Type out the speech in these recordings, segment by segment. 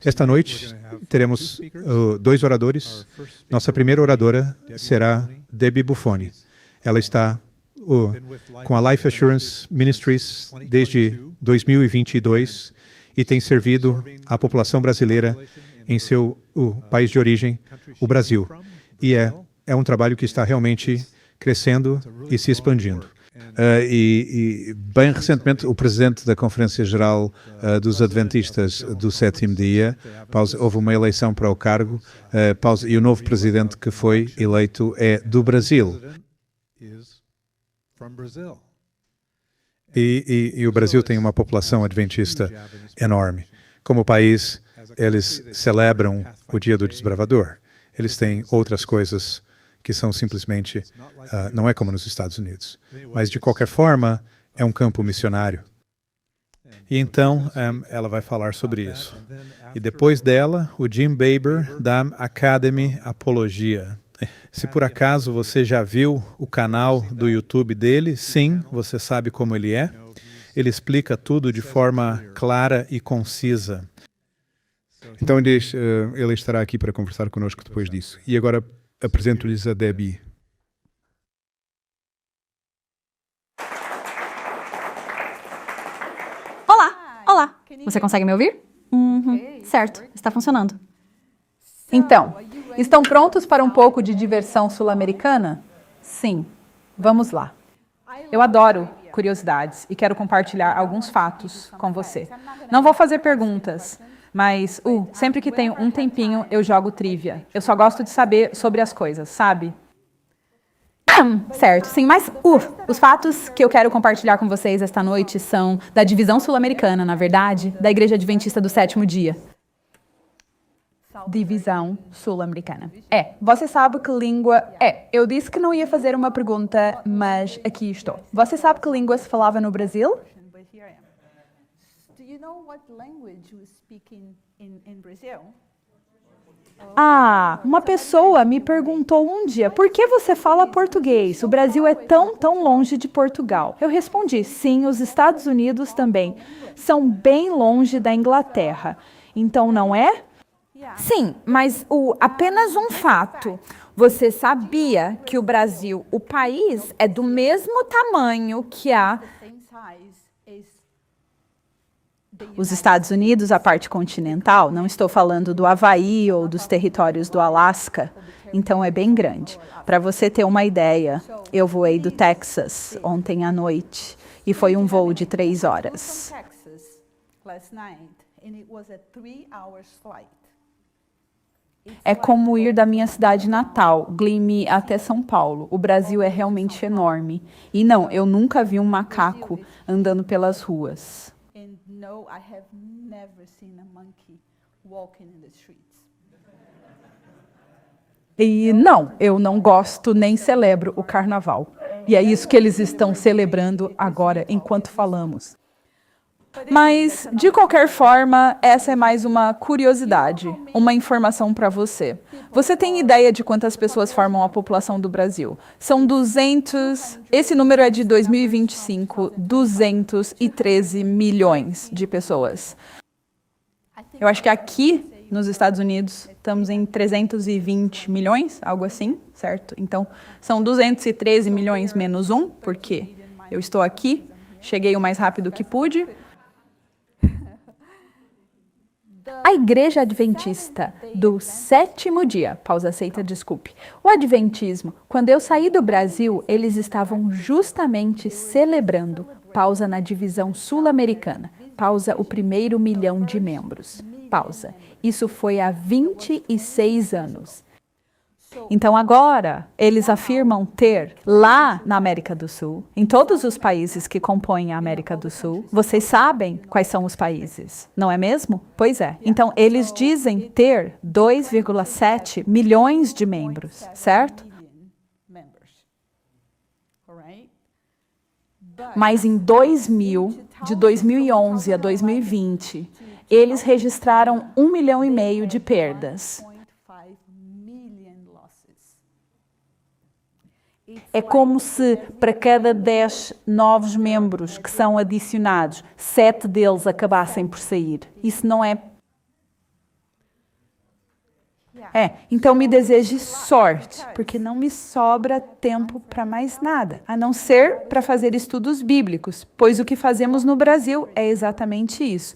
Esta noite teremos dois oradores. Nossa primeira oradora será Debbie Buffoni. Ela está com a Life Assurance Ministries desde 2022 e tem servido a população brasileira em seu país de origem, o Brasil. E é um trabalho que está realmente crescendo e se expandindo. Bem recentemente, o presidente da Conferência Geral dos Adventistas do Sétimo Dia, houve uma eleição para o cargo, e o novo presidente que foi eleito é do Brasil. E o Brasil tem uma população adventista enorme. Como país, eles celebram o Dia do Desbravador. Eles têm outras coisas que são simplesmente, não é como nos Estados Unidos. Mas, de qualquer forma, é um campo missionário. E então, ela vai falar sobre isso. E depois dela, o Jim Baber, da Academy Apologia. Se por acaso você já viu o canal do YouTube dele, sim, você sabe como ele é. Ele explica tudo de forma clara e concisa. Então, ele estará aqui para conversar conosco depois disso. E agora apresento-lhes a Debbie. Olá. Você consegue me ouvir? Certo, está funcionando. Então, estão prontos para um pouco de diversão sul-americana? Sim. Vamos lá. Eu adoro curiosidades e quero compartilhar alguns fatos com você. Não vou fazer perguntas, mas sempre que tenho um tempinho, eu jogo trivia. Eu só gosto de saber sobre as coisas, sabe? Certo, sim, mas os fatos que eu quero compartilhar com vocês esta noite são da divisão sul-americana, na verdade, da Igreja Adventista do Sétimo Dia. Divisão sul-americana. Você sabe que língua... eu disse que não ia fazer uma pergunta, mas aqui estou. Você sabe que língua se falava no Brasil? Uma pessoa me perguntou um dia, por que você fala português? O Brasil é tão longe de Portugal. Eu respondi, sim, os Estados Unidos também são bem longe da Inglaterra. Então, não é? Sim, mas apenas um fato. Você sabia que o Brasil, o país, é do mesmo tamanho que os Estados Unidos, a parte continental? Não estou falando do Havaí ou dos territórios do Alasca. Então, é bem grande. Para você ter uma ideia, eu voei do Texas ontem à noite e foi um voo de 3 horas. É como ir da minha cidade natal, Gleamy, até São Paulo. O Brasil é realmente enorme. E não, eu nunca vi um macaco andando pelas ruas. E não, eu não gosto nem celebro o carnaval. E é isso que eles estão celebrando agora, enquanto falamos. Mas, de qualquer forma, essa é mais uma curiosidade, uma informação para você. Você tem ideia de quantas pessoas formam a população do Brasil? São 200, esse número é de 2025, 213 milhões de pessoas. Eu acho que aqui, nos Estados Unidos, estamos em 320 milhões, algo assim, certo? Então, são 213 milhões menos 1, porque eu estou aqui, cheguei o mais rápido que pude. A Igreja Adventista do Sétimo Dia, desculpe. O Adventismo, quando eu saí do Brasil, eles estavam justamente celebrando, na divisão sul-americana, o primeiro 1 milhão de membros. Isso foi há 26 anos. Então agora, eles afirmam ter, lá na América do Sul, em todos os países que compõem a América do Sul, vocês sabem quais são os países, não é mesmo? Pois é. Então eles dizem ter 2,7 milhões de membros, certo? Mas em 2000, de 2011 a 2020, eles registraram 1,5 milhão de perdas. É como se, para cada 10 novos membros que são adicionados, 7 deles acabassem por sair. Isso não é Então me deseje sorte, porque não me sobra tempo para mais nada, a não ser para fazer estudos bíblicos, pois o que fazemos no Brasil é exatamente isso.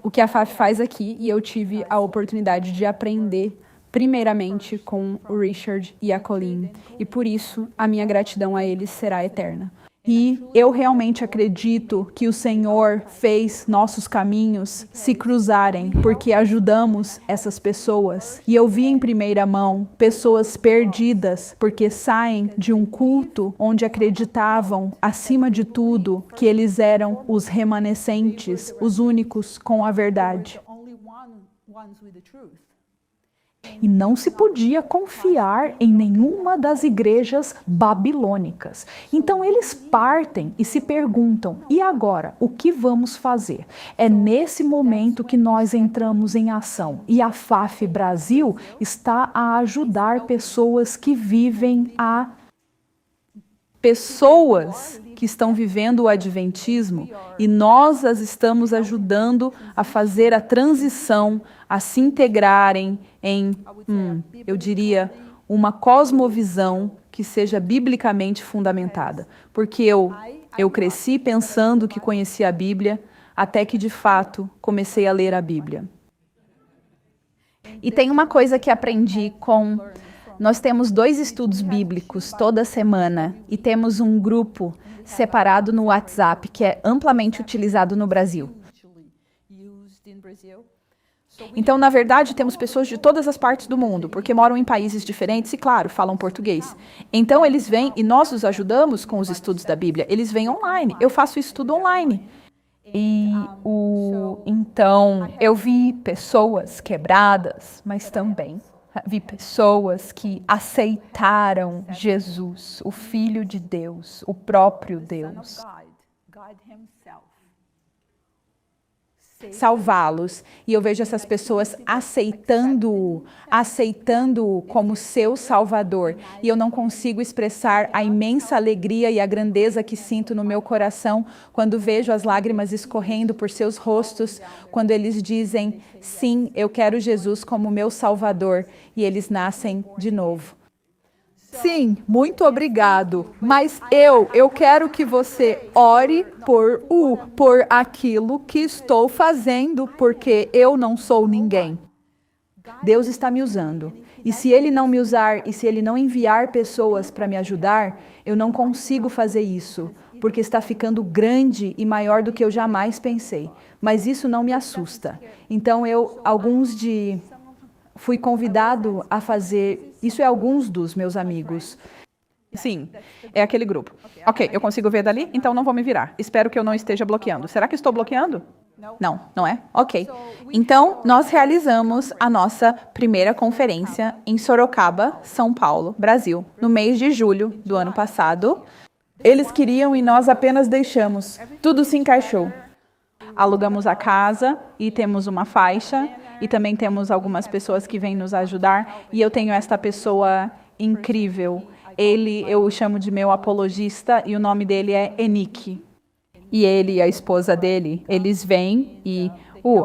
O que a FAF faz aqui, e eu tive a oportunidade de aprender primeiramente com o Richard e a Colleen, e por isso a minha gratidão a eles será eterna. E eu realmente acredito que o Senhor fez nossos caminhos se cruzarem, porque ajudamos essas pessoas. E eu vi em primeira mão pessoas perdidas, porque saem de um culto onde acreditavam, acima de tudo, que eles eram os remanescentes, os únicos com a verdade. E não se podia confiar em nenhuma das igrejas babilônicas. Então eles partem e se perguntam, e agora, o que vamos fazer? É nesse momento que nós entramos em ação. E a FAF Brasil está a ajudar pessoas que vivem pessoas que estão vivendo o adventismo, e nós as estamos ajudando a fazer a transição, a se integrarem em, eu diria, uma cosmovisão que seja biblicamente fundamentada. Porque eu cresci pensando que conhecia a Bíblia, até que de fato comecei a ler a Bíblia. E tem uma coisa que aprendi com... Nós temos 2 estudos bíblicos toda semana e temos um grupo separado no WhatsApp que é amplamente utilizado no Brasil. Então, na verdade, temos pessoas de todas as partes do mundo, porque moram em países diferentes e, claro, falam português. Então, eles vêm e nós os ajudamos com os estudos da Bíblia. Eles vêm online. Eu faço estudo online. Então, eu vi pessoas quebradas, mas também vi pessoas que aceitaram Jesus, o Filho de Deus, o próprio Deus, salvá-los. E eu vejo essas pessoas aceitando-o como seu Salvador. E eu não consigo expressar a imensa alegria e a grandeza que sinto no meu coração quando vejo as lágrimas escorrendo por seus rostos, quando eles dizem, sim, eu quero Jesus como meu Salvador, e eles nascem de novo. Sim, muito obrigado, mas eu quero que você ore por aquilo que estou fazendo, porque eu não sou ninguém. Deus está me usando, e se Ele não me usar, e se Ele não enviar pessoas para me ajudar, eu não consigo fazer isso, porque está ficando grande e maior do que eu jamais pensei, mas isso não me assusta. Então fui convidado a fazer, isso é alguns dos meus amigos. Sim, é aquele grupo. Ok, eu consigo ver dali, então não vou me virar. Espero que eu não esteja bloqueando. Será que estou bloqueando? Não, não é? Ok. Então, nós realizamos a nossa primeira conferência em Sorocaba, São Paulo, Brasil, no mês de julho do ano passado. Eles queriam e nós apenas deixamos. Tudo se encaixou. Alugamos a casa e temos uma faixa. E também temos algumas pessoas que vêm nos ajudar. E eu tenho esta pessoa incrível. Eu chamo de meu apologista e o nome dele é Enique. E ele e a esposa dele, eles vêm e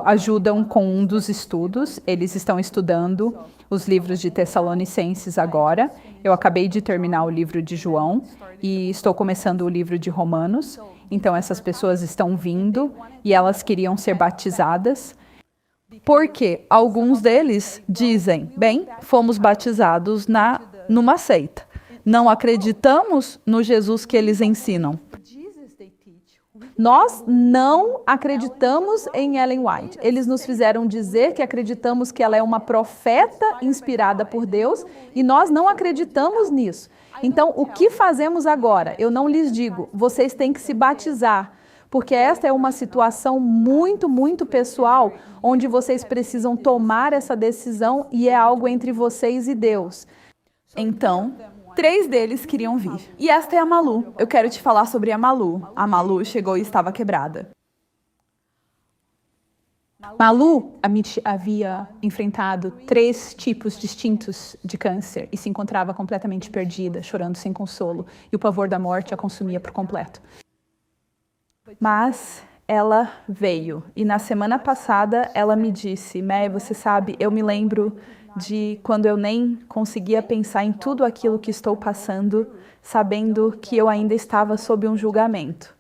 ajudam com um dos estudos. Eles estão estudando os livros de Tessalonicenses agora. Eu acabei de terminar o livro de João e estou começando o livro de Romanos. Então essas pessoas estão vindo e elas queriam ser batizadas. Porque alguns deles dizem, bem, fomos batizados numa seita. Não acreditamos no Jesus que eles ensinam. Nós não acreditamos em Ellen White. Eles nos fizeram dizer que acreditamos que ela é uma profeta inspirada por Deus e nós não acreditamos nisso. Então, o que fazemos agora? Eu não lhes digo, vocês têm que se batizar. Porque esta é uma situação muito, muito pessoal, onde vocês precisam tomar essa decisão e é algo entre vocês e Deus. Então, 3 deles queriam vir. E esta é a Malu. Eu quero te falar sobre a Malu. A Malu chegou e estava quebrada. Malu havia enfrentado 3 tipos distintos de câncer e se encontrava completamente perdida, chorando sem consolo, e o pavor da morte a consumia por completo. Mas ela veio. E na semana passada ela me disse, May, você sabe, eu me lembro de quando eu nem conseguia pensar em tudo aquilo que estou passando, sabendo que eu ainda estava sob um julgamento.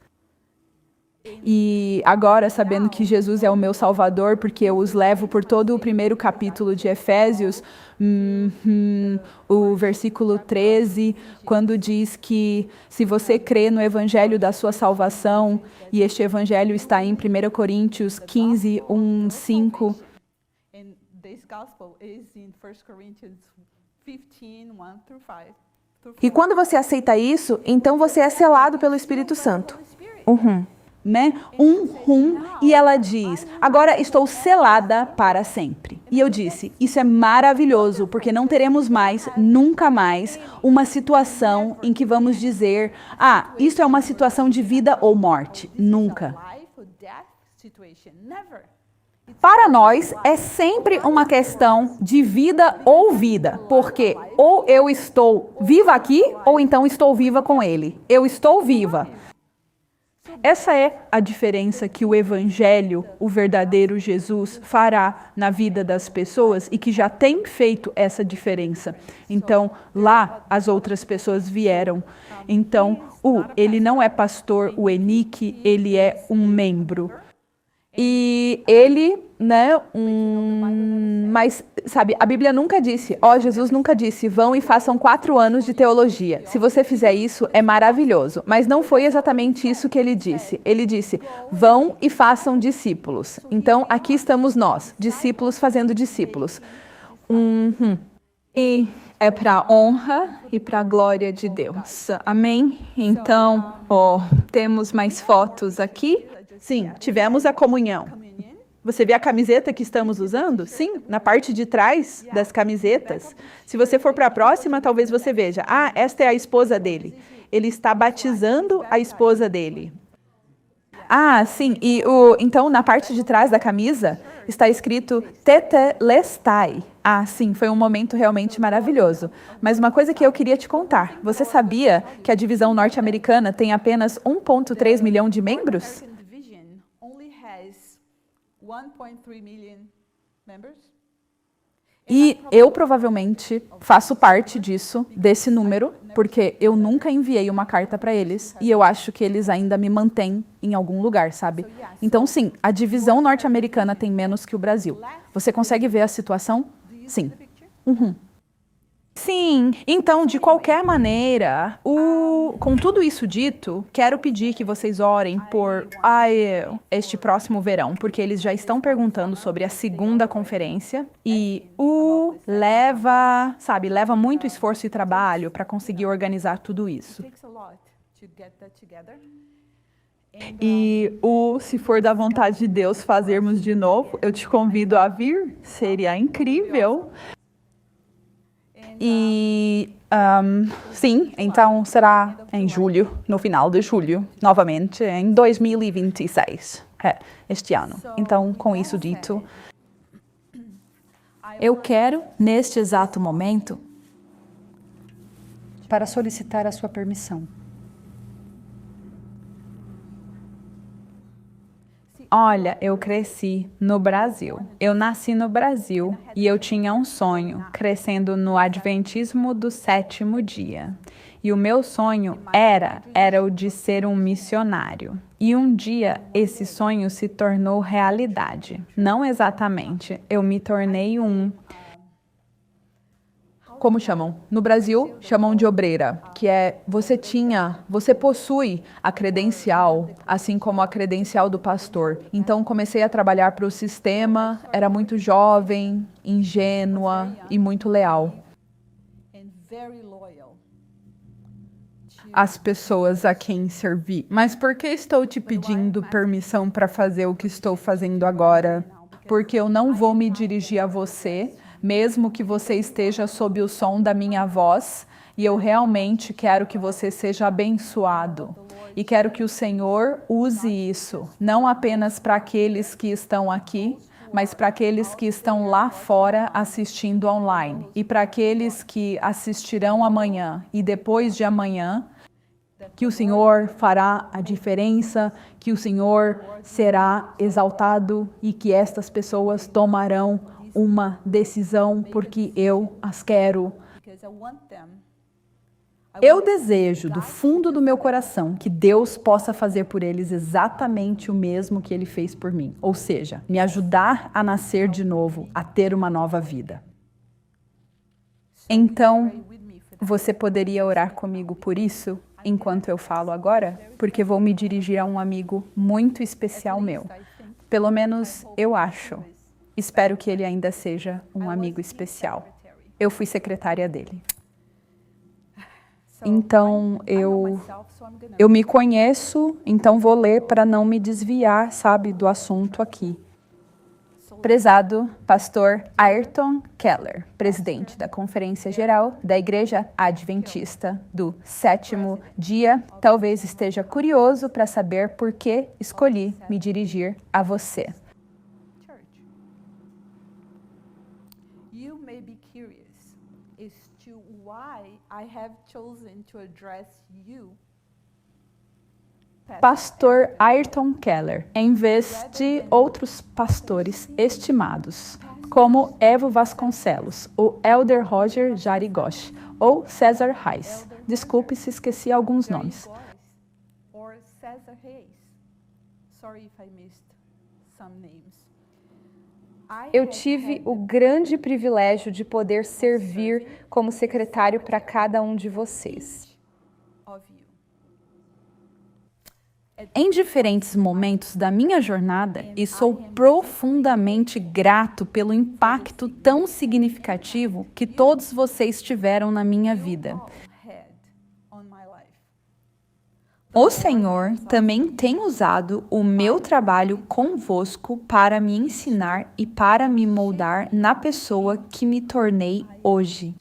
E agora, sabendo que Jesus é o meu Salvador, porque eu os levo por todo o primeiro capítulo de Efésios, o versículo 13, quando diz que se você crê no evangelho da sua salvação, e este evangelho está em 1 Coríntios 15, 1, 5. And this gospel is in 1 Corinthians 15, 1 through 5. E quando você aceita isso, então você é selado pelo Espírito Santo. Né? E ela diz, agora estou selada para sempre. E eu disse, isso é maravilhoso, porque não teremos mais, nunca mais, uma situação em que vamos dizer, isso é uma situação de vida ou morte. Nunca. Para nós, é sempre uma questão de vida ou vida, porque ou eu estou viva aqui, ou então estou viva com ele. Eu estou viva. Essa é a diferença que o Evangelho, o verdadeiro Jesus, fará na vida das pessoas e que já tem feito essa diferença. Então, lá as outras pessoas vieram. Então, ele não é pastor, o Enique, ele é um membro. E ele, mas, sabe, a Bíblia nunca disse, Jesus nunca disse, vão e façam 4 anos de teologia. Se você fizer isso, é maravilhoso. Mas não foi exatamente isso que ele disse. Ele disse, vão e façam discípulos. Então, aqui estamos nós, discípulos fazendo discípulos. E é para a honra e para a glória de Deus. Amém? Então, temos mais fotos aqui. Sim, tivemos a comunhão. Você vê a camiseta que estamos usando? Sim, na parte de trás das camisetas. Se você for para a próxima, talvez você veja. Esta é a esposa dele. Ele está batizando a esposa dele. Sim. E então, na parte de trás da camisa, está escrito Tetelestai. Sim, foi um momento realmente maravilhoso. Mas uma coisa que eu queria te contar. Você sabia que a divisão norte-americana tem apenas 1,3 milhão de membros? 1.3 million members. E eu provavelmente faço parte desse número, porque eu nunca enviei uma carta para eles e eu acho que eles ainda me mantêm em algum lugar, sabe? Então, sim, a divisão norte-americana tem menos que o Brasil. Você consegue ver a situação? Sim. Sim, então, de qualquer maneira, com tudo isso dito, quero pedir que vocês orem por este próximo verão, porque eles já estão perguntando sobre a segunda conferência e leva muito esforço e trabalho para conseguir organizar tudo isso. E se for da vontade de Deus fazermos de novo, eu te convido a vir, seria incrível. E, sim, então será em julho, no final de julho, novamente, em 2026, este ano. Então, com isso dito, eu quero, neste exato momento, para solicitar a sua permissão. Olha, eu cresci no Brasil. Eu nasci no Brasil e eu tinha um sonho, crescendo no Adventismo do 7º dia. E o meu sonho era o de ser um missionário. E um dia esse sonho se tornou realidade. Não exatamente, eu me tornei como chamam? No Brasil, chamam de obreira, que é você possui a credencial, assim como a credencial do pastor. Então, comecei a trabalhar para o sistema, era muito jovem, ingênua e muito leal. As pessoas a quem servi. Mas por que estou te pedindo permissão para fazer o que estou fazendo agora? Porque eu não vou me dirigir a você, mesmo que você esteja sob o som da minha voz, e eu realmente quero que você seja abençoado. E quero que o Senhor use isso, não apenas para aqueles que estão aqui, mas para aqueles que estão lá fora assistindo online. E para aqueles que assistirão amanhã e depois de amanhã, que o Senhor fará a diferença, que o Senhor será exaltado e que estas pessoas tomarão uma decisão porque eu as quero. Eu desejo do fundo do meu coração que Deus possa fazer por eles exatamente o mesmo que Ele fez por mim, ou seja, me ajudar a nascer de novo, a ter uma nova vida. Então, você poderia orar comigo por isso, enquanto eu falo agora? Porque vou me dirigir a um amigo muito especial meu. Pelo menos eu acho. Espero que ele ainda seja um amigo especial. Eu fui secretária dele. Então, eu me conheço, então vou ler para não me desviar, sabe, do assunto aqui. Prezado Pastor Ayrton Keller, presidente da Conferência Geral da Igreja Adventista do Sétimo Dia, talvez esteja curioso para saber por que escolhi me dirigir a você. You may be curious as to why I have chosen to address you. Pastor Ayrton Keller, em vez de outros pastores estimados, como Evo Vasconcelos, o Elder Roger Jarigosh ou César Reis. Desculpe se esqueci alguns nomes. Or César Reis. Sorry if I missed some names. Eu tive o grande privilégio de poder servir como secretário para cada um de vocês. Em diferentes momentos da minha jornada, e sou profundamente grato pelo impacto tão significativo que todos vocês tiveram na minha vida. O Senhor também tem usado o meu trabalho convosco para me ensinar e para me moldar na pessoa que me tornei hoje.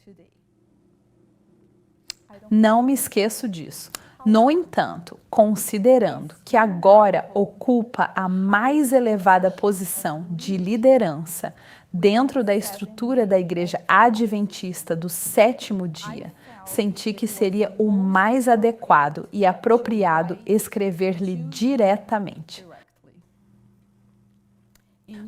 Não me esqueço disso. No entanto, considerando que agora ocupa a mais elevada posição de liderança dentro da estrutura da Igreja Adventista do Sétimo Dia, senti que seria o mais adequado e apropriado escrever-lhe diretamente.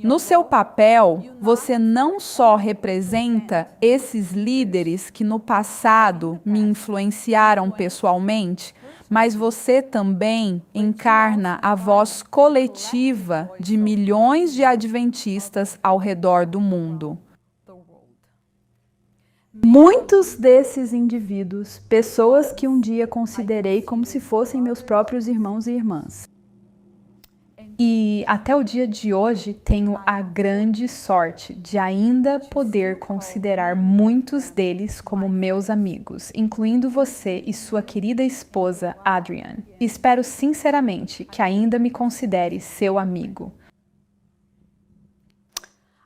No seu papel, você não só representa esses líderes que no passado me influenciaram pessoalmente, mas você também encarna a voz coletiva de milhões de adventistas ao redor do mundo. Muitos desses indivíduos, pessoas que um dia considerei como se fossem meus próprios irmãos e irmãs. E até o dia de hoje tenho a grande sorte de ainda poder considerar muitos deles como meus amigos, incluindo você e sua querida esposa, Adrienne. Espero sinceramente que ainda me considere seu amigo.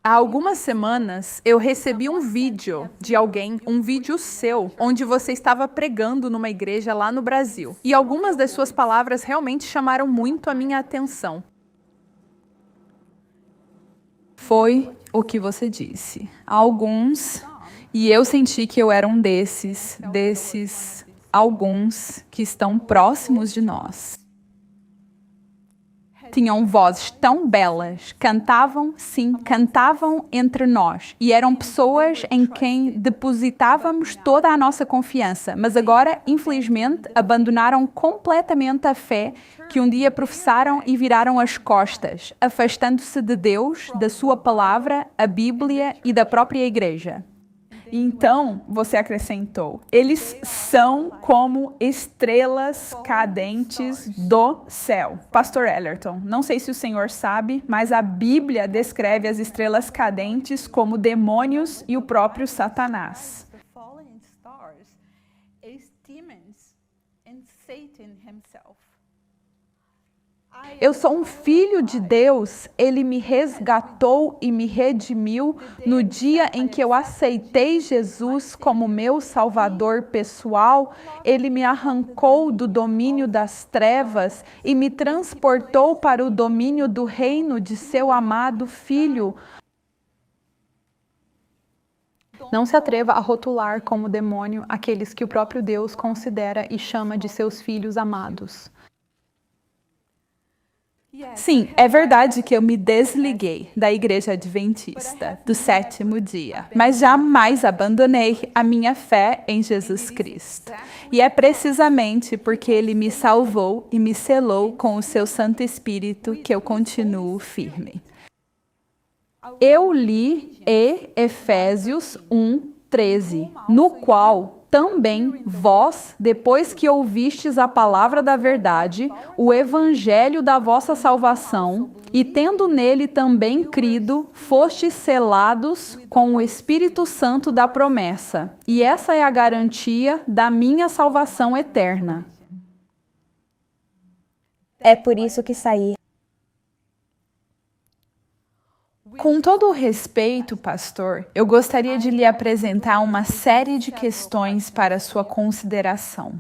Há algumas semanas, eu recebi um vídeo de alguém, um vídeo seu, onde você estava pregando numa igreja lá no Brasil. E algumas das suas palavras realmente chamaram muito a minha atenção. Foi o que você disse. Alguns, e eu senti que eu era um desses alguns que estão próximos de nós. Tinham vozes tão belas, cantavam entre nós. E eram pessoas em quem depositávamos toda a nossa confiança. Mas agora, infelizmente, abandonaram completamente a fé que um dia professaram e viraram as costas, afastando-se de Deus, da sua palavra, a Bíblia e da própria igreja. Então, você acrescentou, eles são como estrelas cadentes do céu. Pastor Ellerton, não sei se o senhor sabe, mas a Bíblia descreve as estrelas cadentes como demônios e o próprio Satanás. Eu sou um filho de Deus, Ele me resgatou e me redimiu no dia em que eu aceitei Jesus como meu Salvador pessoal. Ele me arrancou do domínio das trevas e me transportou para o domínio do reino de seu amado Filho. Não se atreva a rotular como demônio aqueles que o próprio Deus considera e chama de seus filhos amados. Sim, é verdade que eu me desliguei da Igreja Adventista do sétimo dia, mas jamais abandonei a minha fé em Jesus Cristo. E é precisamente porque Ele me salvou e me selou com o seu Santo Espírito que eu continuo firme. Eu li Efésios 1:13, no qual também vós, depois que ouvistes a palavra da verdade, o evangelho da vossa salvação, e tendo nele também crido, fostes selados com o Espírito Santo da promessa. E essa é a garantia da minha salvação eterna. É por isso que saí. Com todo o respeito, pastor, eu gostaria de lhe apresentar uma série de questões para sua consideração.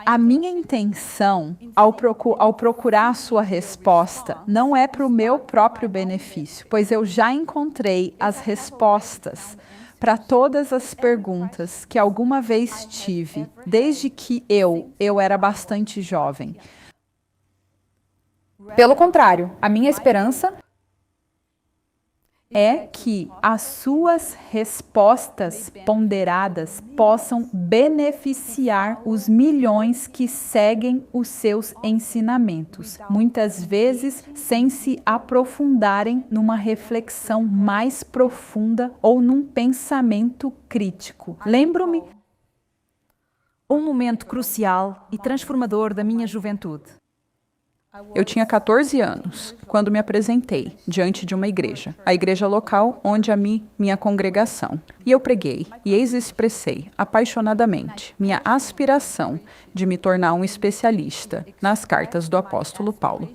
A minha intenção, ao procurar sua resposta, não é para o meu próprio benefício, pois eu já encontrei as respostas para todas as perguntas que alguma vez tive, desde que eu era bastante jovem. Pelo contrário, a minha esperança é que as suas respostas ponderadas possam beneficiar os milhões que seguem os seus ensinamentos, muitas vezes sem se aprofundarem numa reflexão mais profunda ou num pensamento crítico. Lembro-me um momento crucial e transformador da minha juventude. Eu tinha 14 anos, quando me apresentei diante de uma igreja, a igreja local onde minha congregação. E eu preguei, e eis expressei, apaixonadamente, minha aspiração de me tornar um especialista nas cartas do apóstolo Paulo.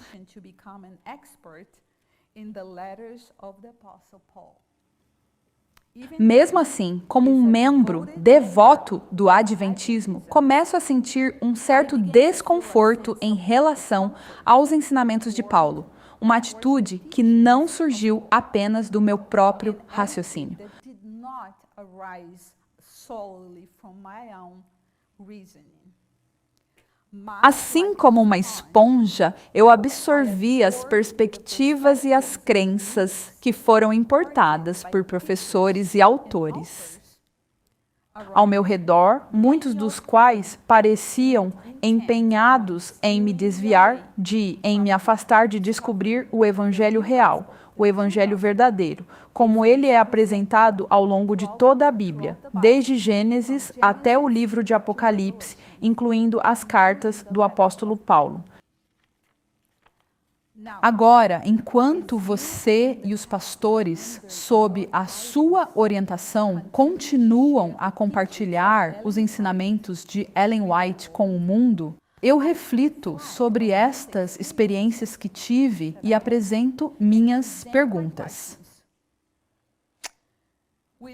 Mesmo assim, como um membro devoto do Adventismo, começo a sentir um certo desconforto em relação aos ensinamentos de Paulo, uma atitude que não surgiu apenas do meu próprio raciocínio. Assim como uma esponja, eu absorvi as perspectivas e as crenças que foram importadas por professores e autores ao meu redor, muitos dos quais pareciam empenhados em me desviar em me afastar de descobrir o evangelho real, o evangelho verdadeiro, como ele é apresentado ao longo de toda a Bíblia, desde Gênesis até o livro de Apocalipse, incluindo as cartas do apóstolo Paulo. Agora, enquanto você e os pastores, sob a sua orientação, continuam a compartilhar os ensinamentos de Ellen White com o mundo, eu reflito sobre estas experiências que tive e apresento minhas perguntas.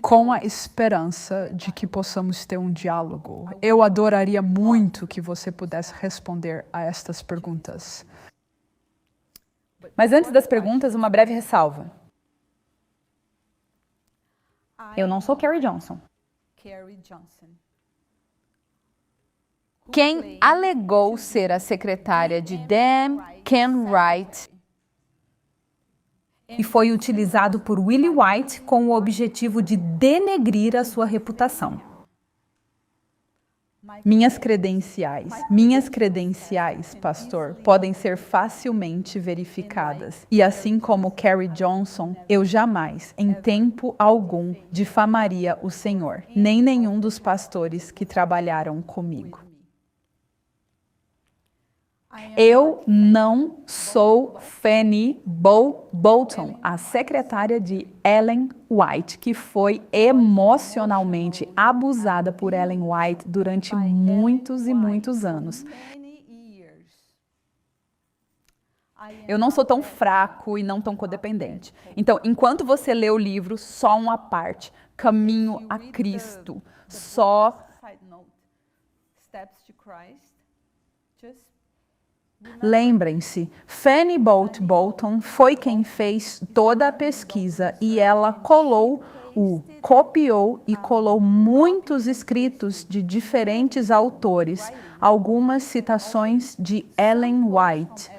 Com a esperança de que possamos ter um diálogo, eu adoraria muito que você pudesse responder a estas perguntas. Mas antes das perguntas, uma breve ressalva. Eu não sou Carrie Johnson. Quem alegou ser a secretária de Dan Ken Wright e foi utilizado por Willie White com o objetivo de denegrir a sua reputação. Minhas credenciais, pastor, podem ser facilmente verificadas. E assim como Carrie Johnson, eu jamais, em tempo algum, difamaria o Senhor, nem nenhum dos pastores que trabalharam comigo. Eu não sou Fanny Bolton, a secretária de Ellen White, que foi emocionalmente abusada por Ellen White durante muitos e muitos anos. Eu não sou tão fraco e não tão codependente. Então, enquanto você lê o livro, só uma parte, Caminho a Cristo, só Lembrem-se, Fanny Bolton foi quem fez toda a pesquisa e ela copiou e colou muitos escritos de diferentes autores, algumas citações de Ellen White.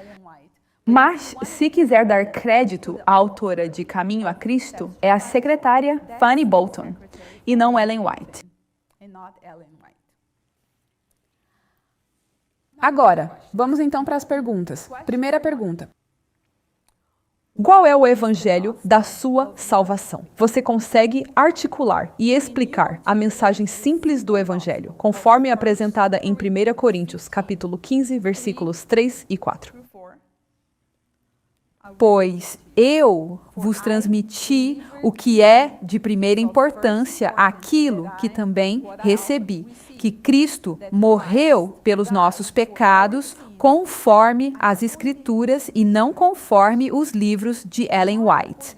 Mas, se quiser dar crédito à autora de Caminho a Cristo, é a secretária Fanny Bolton, e não Ellen White. Agora, vamos então para as perguntas. Primeira pergunta. Qual é o evangelho da sua salvação? Você consegue articular e explicar a mensagem simples do evangelho, conforme apresentada em 1 Coríntios, capítulo 15, versículos 3 e 4. Pois eu vos transmiti o que é de primeira importância, aquilo que também recebi, que Cristo morreu pelos nossos pecados, conforme as Escrituras e não conforme os livros de Ellen White.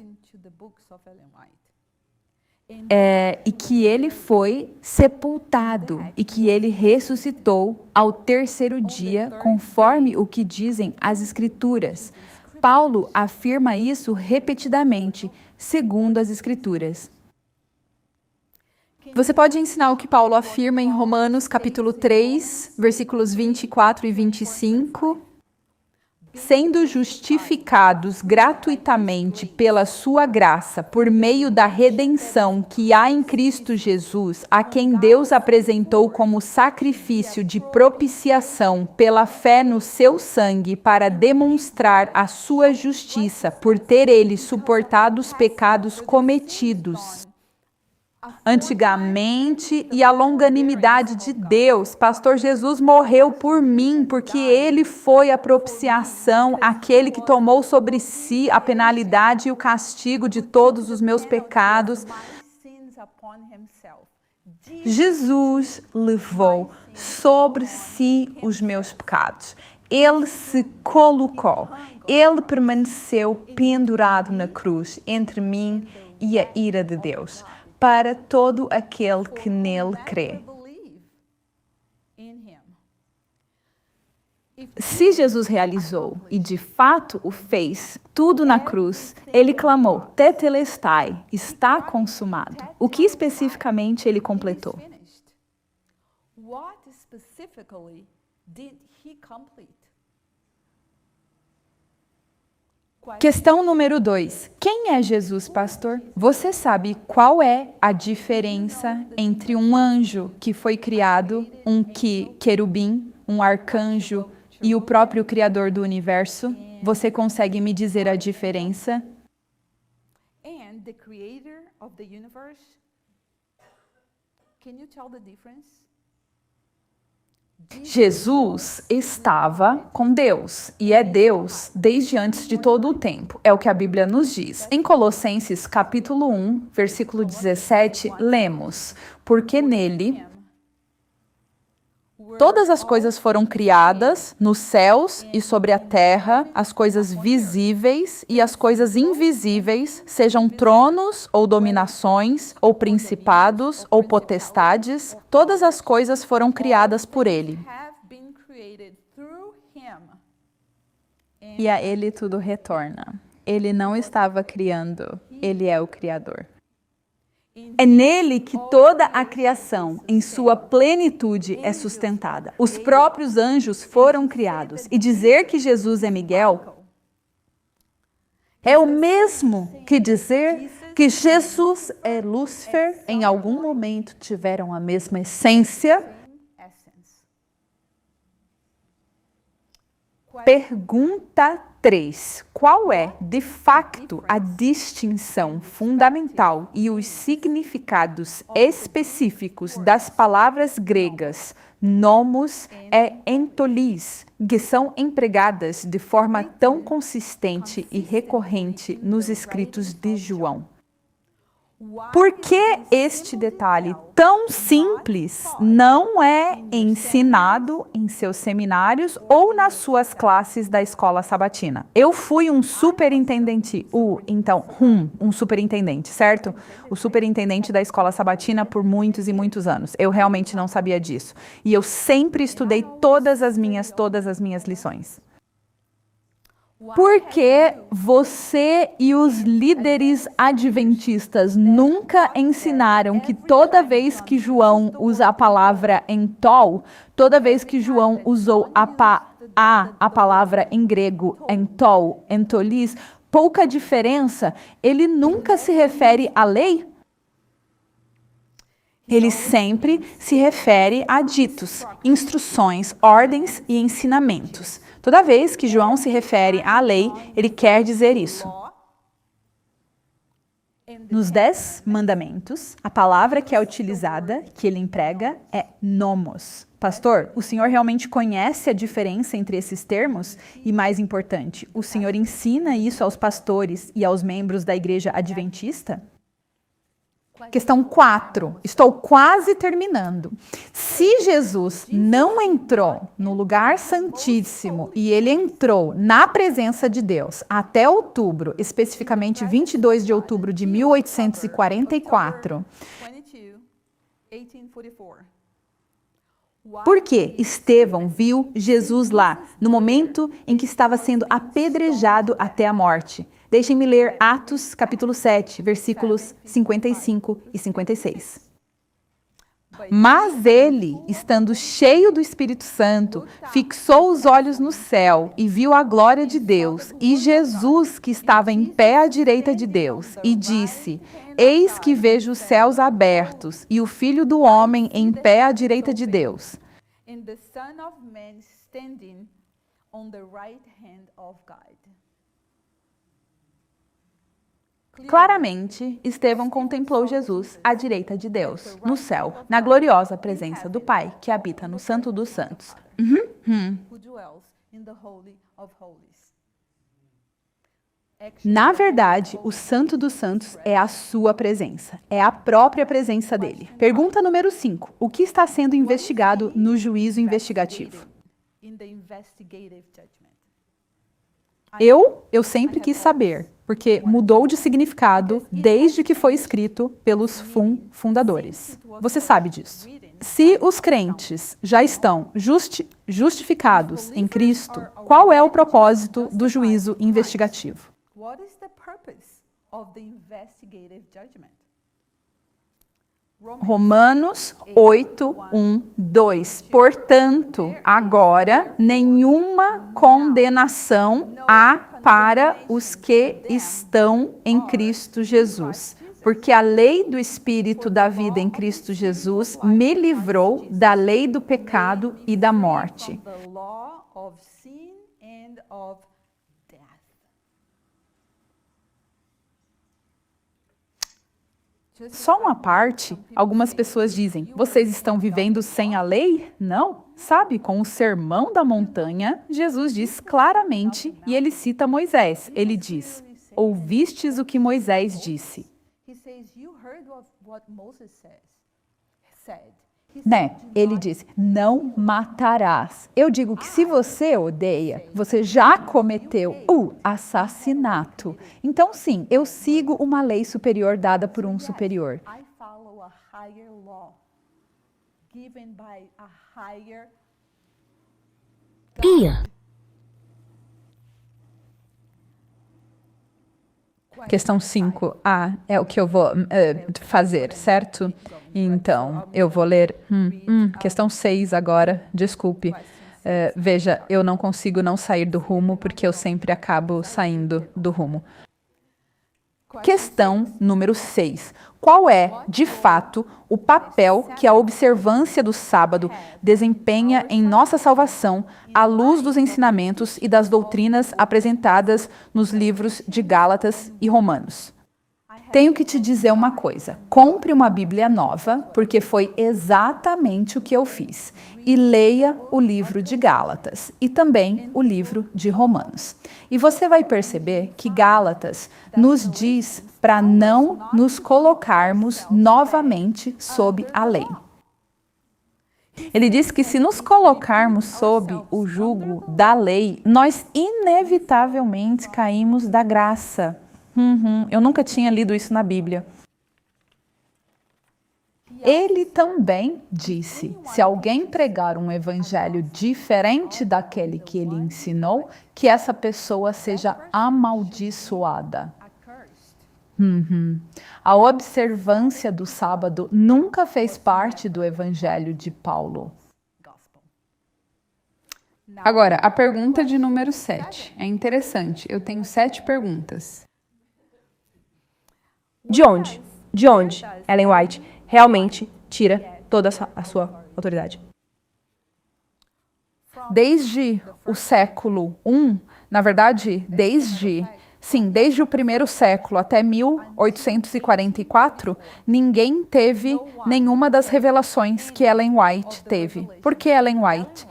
E que ele foi sepultado e que ele ressuscitou ao terceiro dia, conforme o que dizem as Escrituras. Paulo afirma isso repetidamente, segundo as Escrituras. Você pode ensinar o que Paulo afirma em Romanos capítulo 3, versículos 24 e 25? Sendo justificados gratuitamente pela sua graça, por meio da redenção que há em Cristo Jesus, a quem Deus apresentou como sacrifício de propiciação pela fé no seu sangue, para demonstrar a sua justiça, por ter ele suportado os pecados cometidos antigamente, e a longanimidade de Deus. Pastor Jesus morreu por mim, porque ele foi a propiciação, aquele que tomou sobre si a penalidade e o castigo de todos os meus pecados. Jesus levou sobre si os meus pecados. Ele se colocou, ele permaneceu pendurado na cruz entre mim e a ira de Deus, para todo aquele que nele crê. Se Jesus realizou, e de fato o fez, tudo na cruz, ele clamou, tetelestai, está consumado. O que especificamente ele completou? Questão número 2. Quem é Jesus, pastor? Você sabe qual é a diferença entre um anjo que foi criado, um querubim, um arcanjo e o próprio Criador do universo? Você consegue me dizer a diferença? And the creator of the universe. Can you tell the difference? Jesus estava com Deus e é Deus desde antes de todo o tempo. É o que a Bíblia nos diz. Em Colossenses capítulo 1, versículo 17, lemos: porque nele todas as coisas foram criadas, nos céus e sobre a terra, as coisas visíveis e as coisas invisíveis, sejam tronos ou dominações, ou principados ou potestades, todas as coisas foram criadas por ele. E a ele tudo retorna. Ele não estava criando, ele é o Criador. É nele que toda a criação, em sua plenitude, é sustentada. Os próprios anjos foram criados. E dizer que Jesus é Miguel é o mesmo que dizer que Jesus é Lúcifer. Em algum momento tiveram a mesma essência. Pergunta 3. Qual é, de facto, a distinção fundamental e os significados específicos das palavras gregas nomos e entolis, que são empregadas de forma tão consistente e recorrente nos escritos de João? Por que este detalhe tão simples não é ensinado em seus seminários ou nas suas classes da escola sabatina? Eu fui um superintendente, um superintendente, certo? O superintendente da escola sabatina por muitos e muitos anos. Eu realmente não sabia disso. E eu sempre estudei todas as minhas lições. Por que você e os líderes adventistas nunca ensinaram que toda vez que João usa a palavra entol, toda vez que João usou a palavra em grego entol, entolis, pouca diferença, ele nunca se refere à lei? Ele sempre se refere a ditos, instruções, ordens e ensinamentos. Toda vez que João se refere à lei, ele quer dizer isso. Nos 10 mandamentos, a palavra que é utilizada, que ele emprega, é nomos. Pastor, o senhor realmente conhece a diferença entre esses termos? E mais importante, o senhor ensina isso aos pastores e aos membros da igreja adventista? Questão 4. Estou quase terminando. Se Jesus não entrou no lugar santíssimo e ele entrou na presença de Deus até outubro, especificamente 22 de outubro de 1844, por que Estevão viu Jesus lá, no momento em que estava sendo apedrejado até a morte? Deixem-me ler Atos, capítulo 7, versículos 55 e 56. Mas ele, estando cheio do Espírito Santo, fixou os olhos no céu e viu a glória de Deus e Jesus que estava em pé à direita de Deus e disse: Eis que vejo os céus abertos e o Filho do Homem em pé à direita de Deus. Claramente, Estevão contemplou Jesus à direita de Deus, no céu, na gloriosa presença do Pai, que habita no Santo dos Santos. Na verdade, o Santo dos Santos é a sua presença, é a própria presença dele. Pergunta número 5. O que está sendo investigado no juízo investigativo? Eu sempre quis saber, porque mudou de significado desde que foi escrito pelos fundadores. Você sabe disso. Se os crentes já estão justificados em Cristo, qual é o propósito do juízo investigativo? Romanos 8, 1, 2. Portanto, agora nenhuma condenação há para os que estão em Cristo Jesus, porque a lei do Espírito da vida em Cristo Jesus me livrou da lei do pecado e da morte. Só uma parte, algumas pessoas dizem, vocês estão vivendo sem a lei? Não. Sabe, com o sermão da montanha, Jesus diz claramente, e ele cita Moisés. Ele diz, ouvistes o que Moisés disse. Ele disse, não matarás. Eu digo que se você odeia, você já cometeu o assassinato. Então, sim, eu sigo uma lei superior dada por um superior. Pia. Questão 5. É o que eu vou fazer, certo? Então, eu vou ler... Questão 6 agora, desculpe. Veja, eu não consigo não sair do rumo, porque eu sempre acabo saindo do rumo. Questão número 6. Qual é, de fato, o papel que a observância do sábado desempenha em nossa salvação à luz dos ensinamentos e das doutrinas apresentadas nos livros de Gálatas e Romanos? Tenho que te dizer uma coisa. Compre uma Bíblia nova, porque foi exatamente o que eu fiz. E leia o livro de Gálatas e também o livro de Romanos. E você vai perceber que Gálatas nos diz para não nos colocarmos novamente sob a lei. Ele diz que se nos colocarmos sob o jugo da lei, nós inevitavelmente caímos da graça. Eu nunca tinha lido isso na Bíblia. Ele também disse: se alguém pregar um evangelho diferente daquele que ele ensinou, que essa pessoa seja amaldiçoada. A observância do sábado nunca fez parte do evangelho de Paulo. Agora, a pergunta de número 7. É interessante. Eu tenho 7 perguntas. De onde, Ellen White realmente tira toda a sua autoridade? Desde o século I, na verdade, desde o primeiro século até 1844, ninguém teve nenhuma das revelações que Ellen White teve. Por que Ellen White?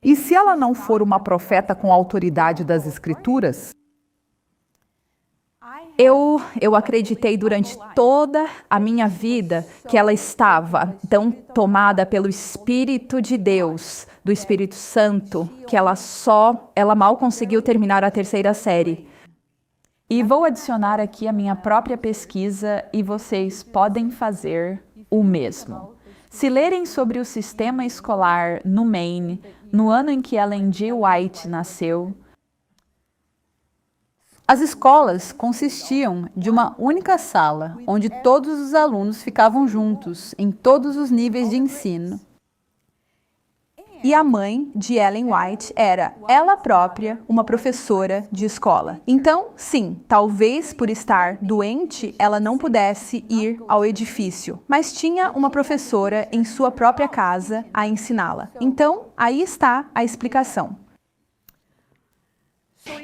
E se ela não for uma profeta com autoridade das Escrituras? Eu acreditei durante toda a minha vida que ela estava tão tomada pelo Espírito de Deus, do Espírito Santo, que ela mal conseguiu terminar a 3ª série. E vou adicionar aqui a minha própria pesquisa e vocês podem fazer o mesmo. Se lerem sobre o sistema escolar no Maine, no ano em que Ellen G. White nasceu, as escolas consistiam de uma única sala, onde todos os alunos ficavam juntos, em todos os níveis de ensino. E a mãe de Ellen White era, ela própria, uma professora de escola. Então, sim, talvez por estar doente, ela não pudesse ir ao edifício, mas tinha uma professora em sua própria casa a ensiná-la. Então, aí está a explicação.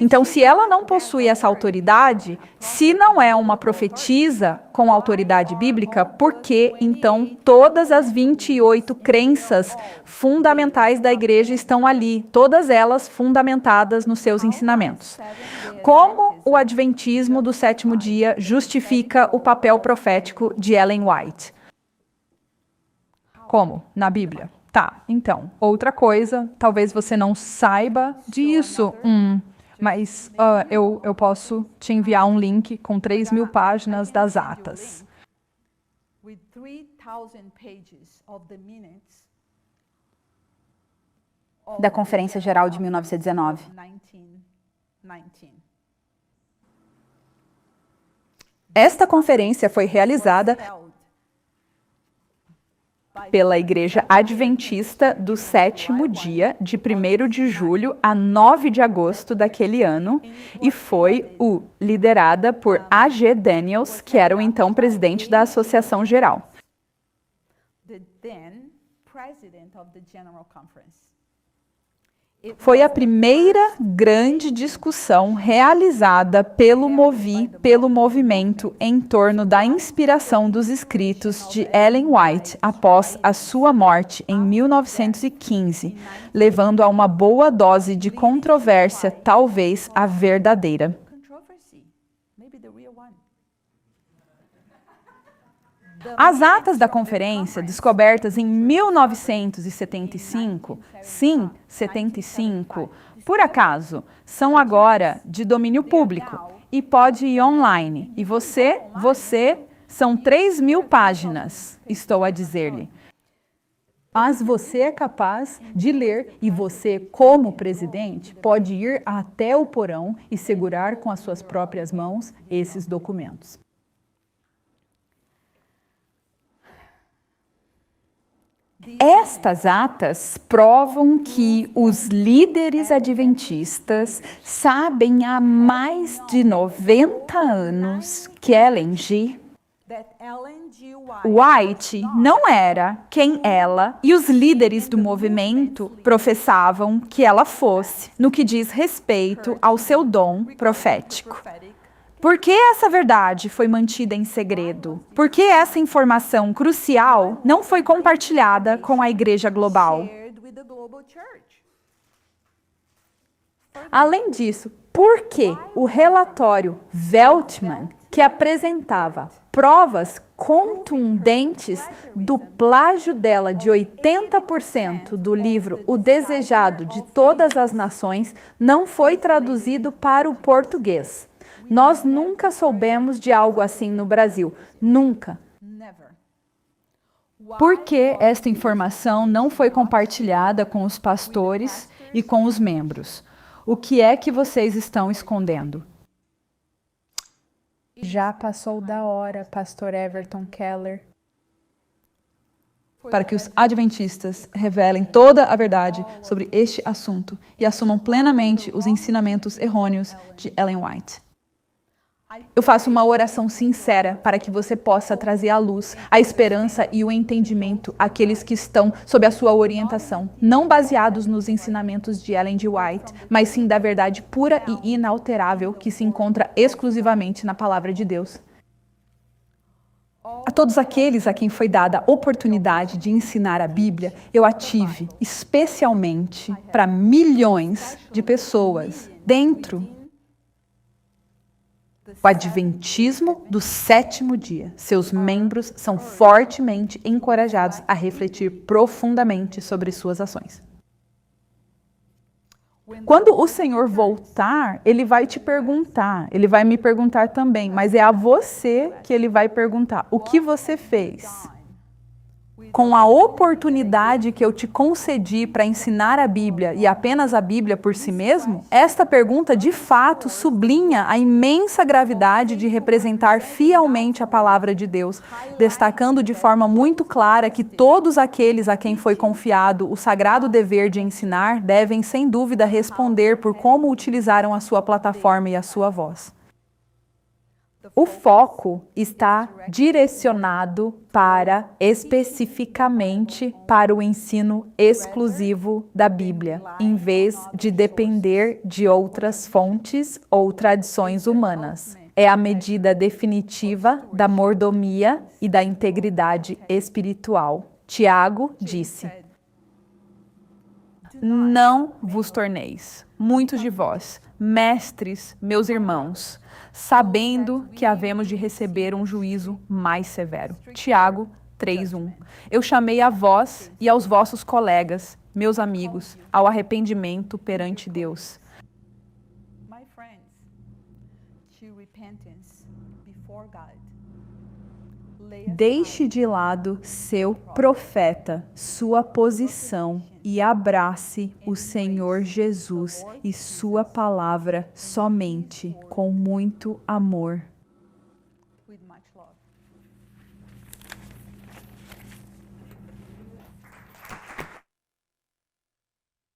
Então, se ela não possui essa autoridade, se não é uma profetisa com autoridade bíblica, por que, então, todas as 28 crenças fundamentais da igreja estão ali, todas elas fundamentadas nos seus ensinamentos? Como o adventismo do 7º dia justifica o papel profético de Ellen White? Como? Na Bíblia. Tá, então, outra coisa, talvez você não saiba disso. Mas eu posso te enviar um link com 3.000 páginas das atas. Da Conferência Geral de 1919. Esta conferência foi realizada pela Igreja Adventista do 7º dia, de 1º de julho a 9 de agosto daquele ano, e foi liderada por A.G. Daniels, que era o então presidente da Associação Geral. Foi a primeira grande discussão realizada pelo movimento em torno da inspiração dos escritos de Ellen White após a sua morte em 1915, levando a uma boa dose de controvérsia, talvez a verdadeira. As atas da conferência, descobertas em 1975, sim, 75, por acaso, são agora de domínio público e pode ir online. E são 3.000 páginas, estou a dizer-lhe. Mas você é capaz de ler e você, como presidente, pode ir até o porão e segurar com as suas próprias mãos esses documentos. Estas atas provam que os líderes adventistas sabem há mais de 90 anos que Ellen G. White não era quem ela e os líderes do movimento professavam que ela fosse, no que diz respeito ao seu dom profético. Por que essa verdade foi mantida em segredo? Por que essa informação crucial não foi compartilhada com a Igreja Global? Além disso, por que o relatório Veltman, que apresentava provas contundentes do plágio dela de 80% do livro O Desejado de Todas as Nações, não foi traduzido para o português? Nós nunca soubemos de algo assim no Brasil. Nunca. Por que esta informação não foi compartilhada com os pastores e com os membros? O que é que vocês estão escondendo? Já passou da hora, pastor Everton Keller. Para que os adventistas revelem toda a verdade sobre este assunto e assumam plenamente os ensinamentos errôneos de Ellen White. Eu faço uma oração sincera para que você possa trazer à luz a esperança e o entendimento àqueles que estão sob a sua orientação, não baseados nos ensinamentos de Ellen G. White, mas sim da verdade pura e inalterável que se encontra exclusivamente na palavra de Deus. A todos aqueles a quem foi dada a oportunidade de ensinar a Bíblia, eu a tive especialmente para milhões de pessoas dentro o Adventismo do sétimo dia. Seus membros são fortemente encorajados a refletir profundamente sobre suas ações. Quando o Senhor voltar, Ele vai te perguntar, Ele vai me perguntar também, mas é a você que Ele vai perguntar: o que você fez? Com a oportunidade que eu te concedi para ensinar a Bíblia e apenas a Bíblia por si mesmo, esta pergunta de fato sublinha a imensa gravidade de representar fielmente a palavra de Deus, destacando de forma muito clara que todos aqueles a quem foi confiado o sagrado dever de ensinar devem, sem dúvida, responder por como utilizaram a sua plataforma e a sua voz. O foco está direcionado especificamente para o ensino exclusivo da Bíblia, em vez de depender de outras fontes ou tradições humanas. É a medida definitiva da mordomia e da integridade espiritual. Tiago disse: não vos torneis, muitos de vós, mestres, meus irmãos, sabendo que havemos de receber um juízo mais severo. Tiago 3:1. Eu chamei a vós e aos vossos colegas, meus amigos, ao arrependimento perante Deus. Deixe de lado seu profeta, sua posição, e abrace o Senhor Jesus e sua palavra somente com muito amor.